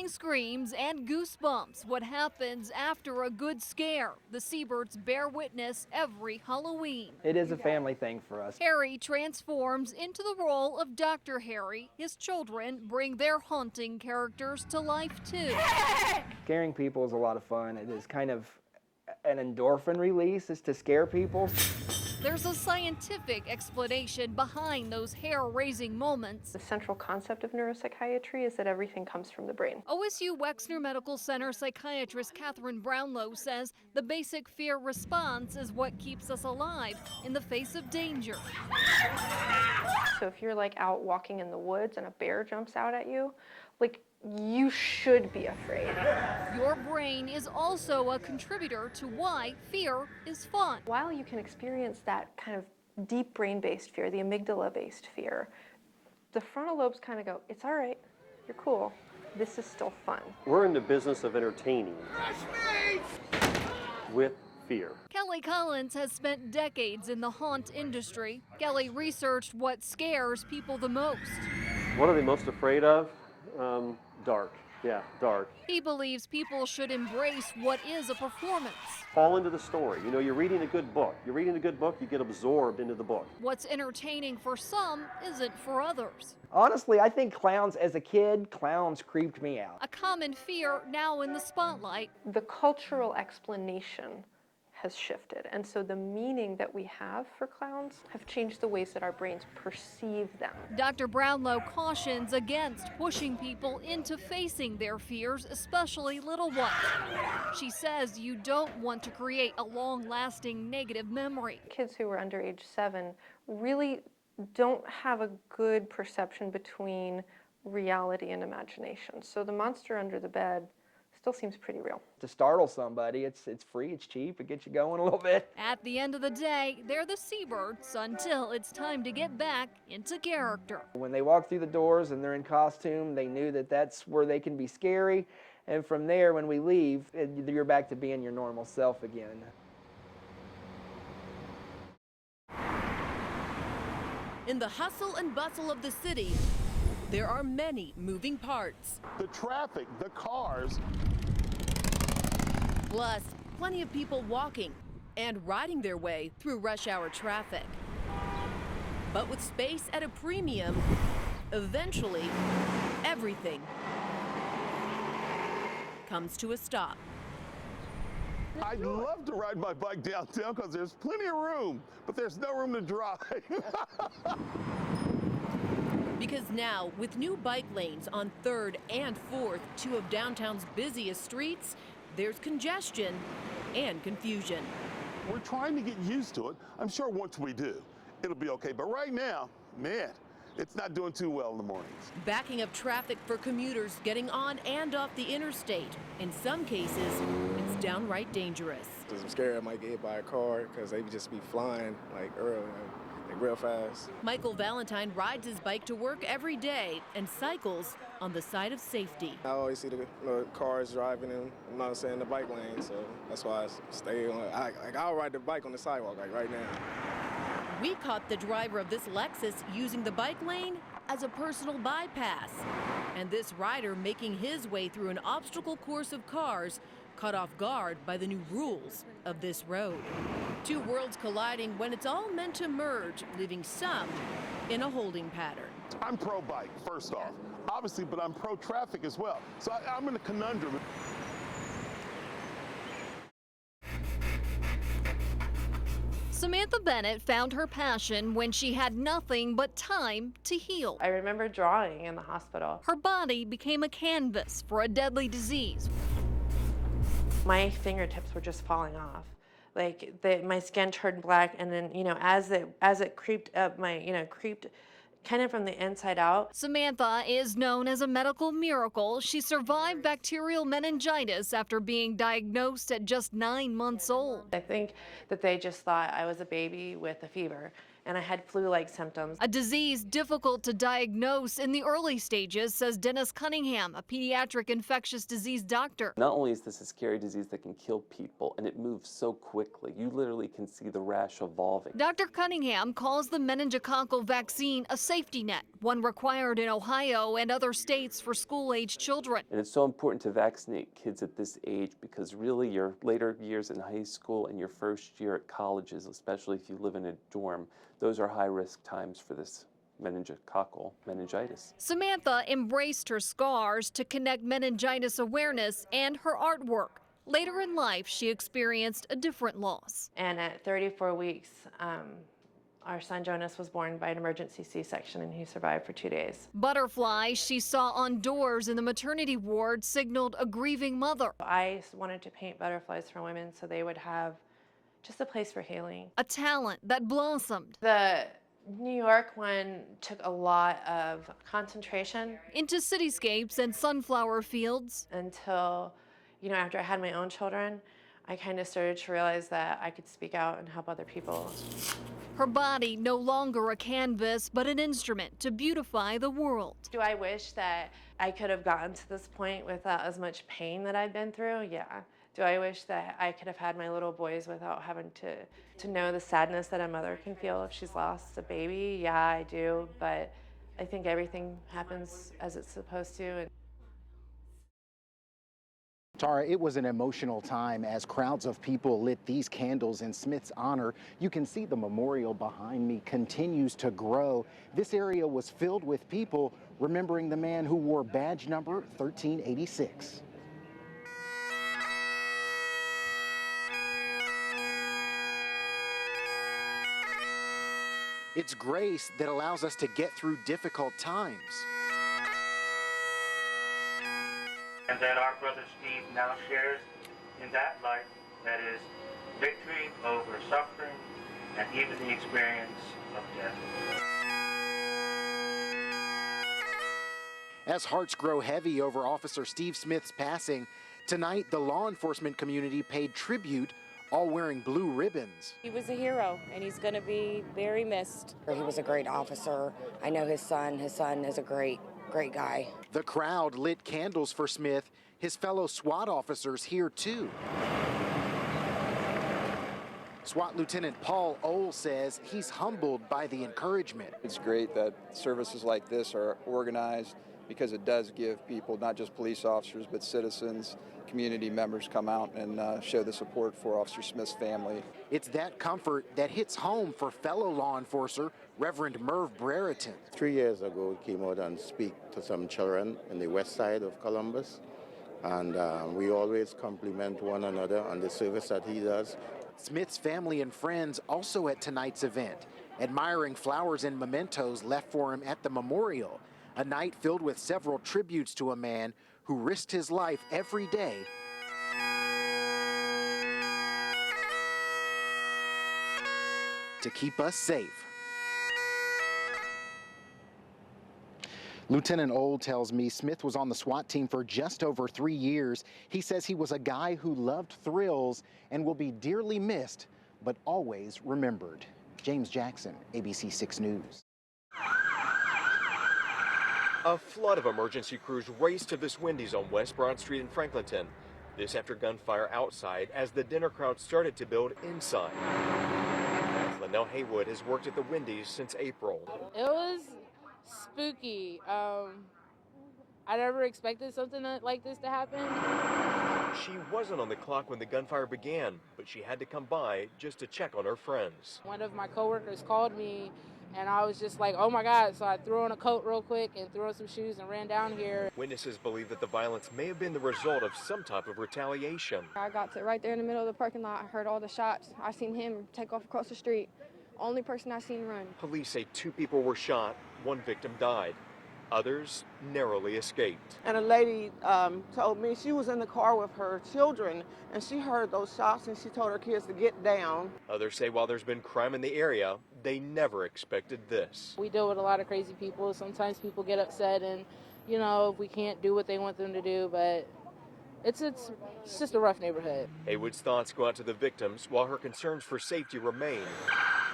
chilling screams and goosebumps. What happens after a good scare? The Seabirds bear witness every Halloween. It is a family thing for us. Harry transforms into the role of Dr. Harry. His children bring their haunting characters to life too. Scaring people is a lot of fun. It is kind of an endorphin release, is to scare people. There's a scientific explanation behind those hair-raising moments. The central concept of neuropsychiatry is that everything comes from the brain. OSU Wexner Medical Center psychiatrist Catherine Brownlow says the basic fear response is what keeps us alive in the face of danger. So if you're like out walking in the woods and a bear jumps out at you, like you should be afraid. Your brain is also a contributor to why fear is fun. While you can experience that kind of deep brain-based fear, the amygdala-based fear, the frontal lobes kind of go, it's all right, you're cool, this is still fun. We're in the business of entertaining with fear. Kelly Collins has spent decades in the haunt industry. Kelly researched what scares people the most. What are they most afraid of? Dark. Yeah, dark. He believes people should embrace what is a performance. Fall into the story. You know, you're reading a good book. You're reading a good book, you get absorbed into the book. What's entertaining for some isn't for others. Honestly, I think clowns, as a kid, clowns creeped me out. A common fear now in the spotlight. The cultural explanation has shifted, and so the meaning that we have for clowns have changed the ways that our brains perceive them. Dr. Brownlow cautions against pushing people into facing their fears, especially little ones. She says you don't want to create a long-lasting negative memory. Kids who are under age 7 really don't have a good perception between reality and imagination. So the monster under the bed still seems pretty real. To startle somebody, it's free, it's cheap, it gets you going a little bit. At the end of the day, they're the Seabirds until it's time to get back into character. When they walk through the doors and they're in costume, they knew that that's where they can be scary. And from there, when we leave, you're back to being your normal self again. In the hustle and bustle of the city, there are many moving parts. The traffic, the cars. Plus, plenty of people walking and riding their way through rush hour traffic. But with space at a premium, eventually, everything comes to a stop. I'd love to ride my bike downtown because there's plenty of room, but there's no room to drive. Because now, with new bike lanes on 3rd and 4th, two of downtown's busiest streets, there's congestion and confusion. We're trying to get used to it. I'm sure once we do, it'll be okay. But right now, man, it's not doing too well in the mornings. Backing up traffic for commuters getting on and off the interstate. In some cases, it's downright dangerous. I'm scared I might get hit by a car because they would just be flying like early. Real fast. Michael Valentine rides his bike to work every day and cycles on the side of safety. I always see the cars driving in, the bike lane, so that's why I stay on. I'll ride the bike on the sidewalk like right now. We caught the driver of this Lexus using the bike lane as a personal bypass. And this rider making his way through an obstacle course of cars caught off guard by the new rules of this road. Two worlds colliding when it's all meant to merge, leaving some in a holding pattern. I'm pro-bike, first off, obviously, but I'm pro-traffic as well. So I'm in a conundrum. Samantha Bennett found her passion when she had nothing but time to heal. I remember drawing in the hospital. Her body became a canvas for a deadly disease. My fingertips were just falling off. My skin turned black, and then, as it creeped up, creeped kind of from the inside out. Samantha is known as a medical miracle. She survived bacterial meningitis after being diagnosed at just 9 months old. I think that they just thought I was a baby with a fever, and I had flu-like symptoms. A disease difficult to diagnose in the early stages, says Dennis Cunningham, a pediatric infectious disease doctor. Not only is this a scary disease that can kill people, and it moves so quickly, you literally can see the rash evolving. Dr. Cunningham calls the meningococcal vaccine a safety net, one required in Ohio and other states for school-age children. And it's so important to vaccinate kids at this age because really your later years in high school and your first year at colleges, especially if you live in a dorm, those are high-risk times for this meningococcal meningitis. Samantha embraced her scars to connect meningitis awareness and her artwork. Later in life, she experienced a different loss. And at 34 weeks, our son Jonas was born by an emergency C-section, and he survived for 2 days. Butterflies she saw on doors in the maternity ward signaled a grieving mother. I wanted to paint butterflies for women so they would have just a place for healing. A talent that blossomed The New York one took a lot of concentration into cityscapes and sunflower fields. until, after I had my own children, I kind of started to realize that I could speak out and help other people. Her body no longer a canvas, but an instrument to beautify the world. Do I wish that I could have gotten to this point without as much pain that I've been through? Yeah. Do I wish that I could have had my little boys without having to know the sadness that a mother can feel if she's lost a baby? Yeah, I do. But I think everything happens as it's supposed to. Tara, it was an emotional time as crowds of people lit these candles in Smith's honor. You can see the memorial behind me continues to grow. This area was filled with people remembering the man who wore badge number 1386. It's grace that allows us to get through difficult times. And that our brother Steve now shares in that light, that is victory over suffering and even the experience of death. As hearts grow heavy over Officer Steve Smith's passing, tonight the law enforcement community paid tribute, all wearing blue ribbons. He was a hero, and he's going to be very missed. He was a great officer. I know his son. His son is a great guy. The crowd lit candles for Smith, his fellow SWAT officers here too. SWAT Lieutenant Paul Ohl says he's humbled by the encouragement. It's great that services like this are organized because it does give people, not just police officers, but citizens, community members come out and show the support for Officer Smith's family. It's that comfort that hits home for fellow law enforcer Reverend Merv Brereton. 3 years ago, he came out and speak to some children in the west side of Columbus, and we always compliment one another on the service that he does. Smith's family and friends also at tonight's event, admiring flowers and mementos left for him at the memorial, a night filled with several tributes to a man who risked his life every day to keep us safe. Lieutenant Ohl tells me Smith was on the SWAT team for just over 3 years. He says he was a guy who loved thrills and will be dearly missed, but always remembered. James Jackson, ABC 6 News. A flood of emergency crews raced to this Wendy's on West Broad Street in Franklinton. This after gunfire outside as the dinner crowd started to build inside. Linnell Haywood has worked at the Wendy's since April. It was spooky. I never expected something like this to happen. She wasn't on the clock when the gunfire began, but she had to come by just to check on her friends. One of my coworkers called me, and I was just like, oh my God. So I threw on a coat real quick and threw on some shoes and ran down here. Witnesses believe that the violence may have been the result of some type of retaliation. I got to right there in the middle of the parking lot. I heard all the shots. I seen him take off across the street. Only person I seen run. Police say 2 people were shot, 1 victim died. Others narrowly escaped. And a lady told me she was in the car with her children and she heard those shots and she told her kids to get down. Others say while there's been crime in the area, they never expected this. We deal with a lot of crazy people. Sometimes people get upset and, if we can't do what they want them to do, but it's just a rough neighborhood. Haywood's thoughts go out to the victims while her concerns for safety remain.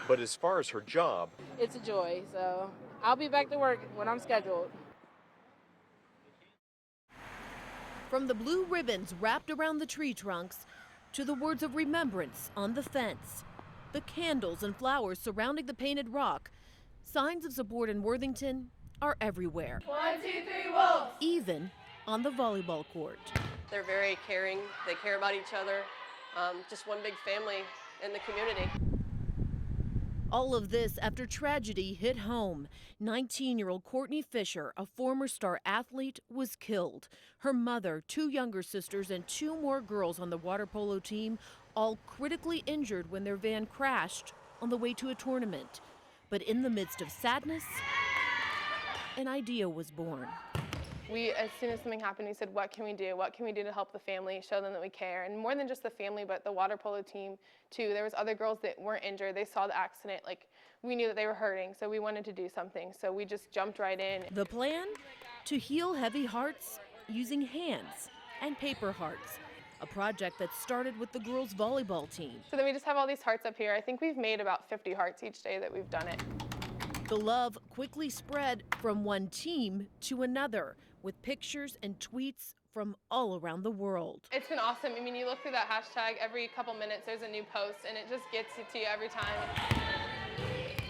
But as far as her job, It's a joy, so I'll be back to work when I'm scheduled. From the blue ribbons wrapped around the tree trunks to the words of remembrance on the fence, the candles and flowers surrounding the painted rock, signs of support in Worthington are everywhere. 1, 2, 3, Wolves! Even on the volleyball court. They're very caring. They care about each other. Just one big family in the community. All of this after tragedy hit home. 19-year-old Courtney Fisher, a former star athlete, was killed. Her mother, 2 younger sisters, and 2 more girls on the water polo team, all critically injured when their van crashed on the way to a tournament. But in the midst of sadness, an idea was born. As soon as something happened, we said, what can we do? What can we do to help the family, show them that we care? And more than just the family, but the water polo team, too. There was other girls that weren't injured. They saw the accident. Like, we knew that they were hurting, so we wanted to do something. So we just jumped right in. The plan? To heal heavy hearts using hands and paper hearts. A project that started with the girls' volleyball team. So then we just have all these hearts up here. I think we've made about 50 hearts each day that we've done it. The love quickly spread from one team to another, with pictures and tweets from all around the world. It's been awesome. I mean, you look through that hashtag, every couple minutes there's a new post, and it just gets to you every time.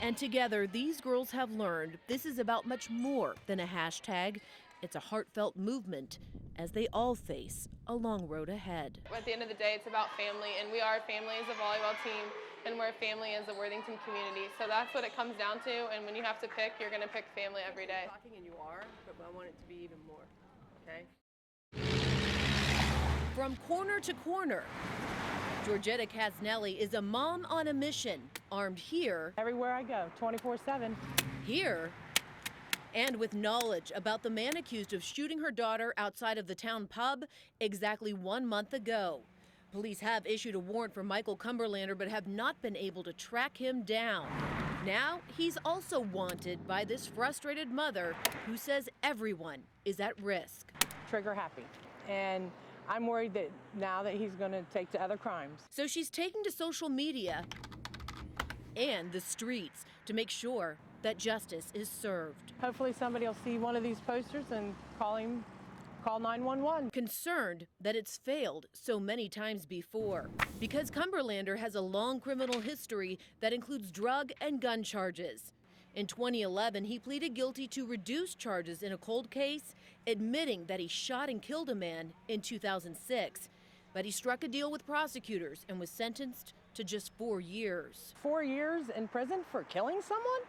And together, these girls have learned this is about much more than a hashtag. It's a heartfelt movement as they all face a long road ahead. At the end of the day, it's about family, and we are a family as a volleyball team, and we're a family as a Worthington community. So that's what it comes down to, and when you have to pick, you're gonna pick family every day. Talking and you are, but I want it to be even more, okay? From corner to corner, Georgetta Casnelli is a mom on a mission, armed here. Everywhere I go, 24/7. Here, and with knowledge about the man accused of shooting her daughter outside of the town pub exactly 1 month ago. Police have issued a warrant for Michael Cumberlander but have not been able to track him down. Now, he's also wanted by this frustrated mother who says everyone is at risk. Trigger happy. And I'm worried that now that he's going to take to other crimes. So she's taking to social media and the streets to make sure that justice is served. Hopefully somebody will see one of these posters and call 911. Concerned that it's failed so many times before, because Cumberlander has a long criminal history that includes drug and gun charges. In 2011, he pleaded guilty to reduced charges in a cold case, admitting that he shot and killed a man in 2006. But he struck a deal with prosecutors and was sentenced to just 4 years. 4 years in prison for killing someone?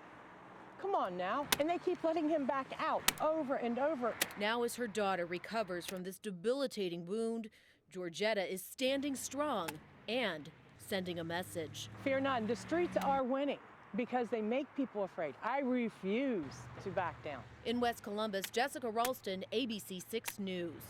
Come on now. And they keep letting him back out over and over. Now as her daughter recovers from this debilitating wound, Georgetta is standing strong and sending a message. Fear not, the streets are winning because they make people afraid. I refuse to back down. In West Columbus, Jessica Ralston, ABC 6 News.